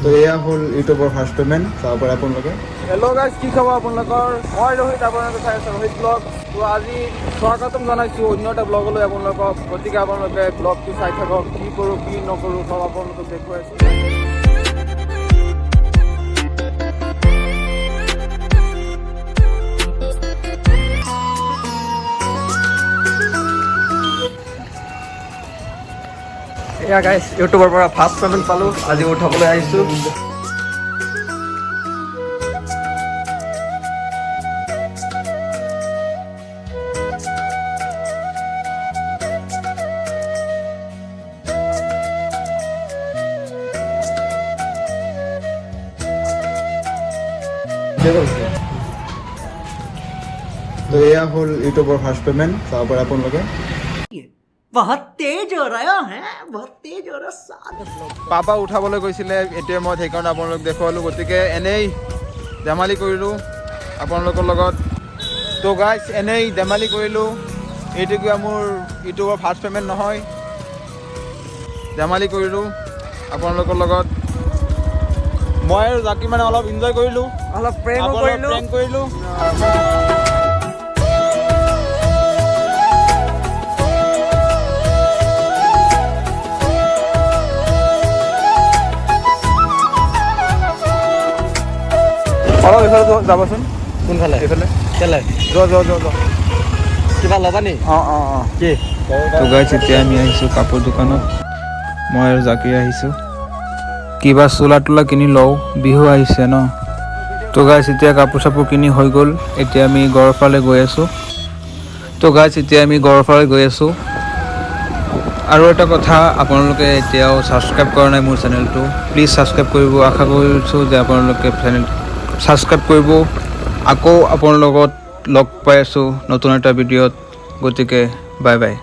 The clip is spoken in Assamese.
তো এয়া হ'ল ইউটিউবৰ ফাৰ্ষ্ট পে'মেণ্ট চাব পাৰে আপোনালোকে। হেল্ল' গাইজ, কি খবৰ আপোনালোকৰ? মই ৰোহিত, আপোনালোকে চাই আছে ৰোহিত ব্লগ। তো আজি স্বাগতম জনাইছোঁ অন্য এটা ব্লগলৈ আপোনালোকক। গতিকে আপোনালোকে ব্লগটো চাই থাকক, কি কৰোঁ কি নকৰোঁ চব আপোনালোকক দেখুৱাই আছোঁ। এয়া গাইজ, ইউটিউবৰ পৰা ফাৰ্ষ্ট পে'মেণ্ট পালোঁ, আজি উঠাবলৈ আহিছোঁ। তো এয়া হ'ল ইউটিউবৰ ফাৰ্ষ্ট পে'মেণ্ট চাব পাৰে আপোনালোকে। बहुत तेज हो रहा है, बहुत तेज हो रहा साथ। পাপা উঠাবলৈ গৈছিলে এটিএমত, সেইকাৰণে আপোনালোক দেখুৱালোঁ। গতিকে এনেই ধেমালি কৰিলোঁ আপোনালোকৰ লগত। তো গাইজ, এনেই ধেমালি কৰিলোঁ। এইটো কিবা মোৰ ইউটিউবৰ ফাৰ্ষ্ট পে'মেণ্ট নহয়, ধেমালি কৰিলোঁ আপোনালোকৰ লগত। মই আৰু জাকি মানে অলপ এনজয় কৰিলোঁ, অলপ প্ৰেংক কৰিলোঁ। অলপ এইফালে যাবচোন। কোনফালে? এইফালে কেলে? যোৱা কিবা ল'বা নি? অঁ কি? তো গাইজ, এতিয়া আমি আহিছোঁ কাপোৰ দোকানত। মই আৰু জাকিৰ আহিছোঁ কিবা চোলা তোলা কিনি লওঁ, বিহু আহিছে ন। তো গাইজ, এতিয়া কাপোৰ চাপোৰ কিনি হৈ গ'ল। এতিয়া আমি গড়ৰ ফালে গৈ আছোঁ। আৰু এটা কথা, আপোনালোকে এতিয়াও ছাবস্ক্ৰাইব কৰা নাই মোৰ চেনেলটো, প্লিজ ছাবস্ক্ৰাইব কৰিব। আশা কৰিছোঁ যে আপোনালোকে চেনেল ছাবস্ক্ৰাইব কৰিব। আকৌ আপোনাৰ লগত লগ পাই আছোঁ নতুন এটা ভিডিঅ'ত। গতিকে বাই বাই।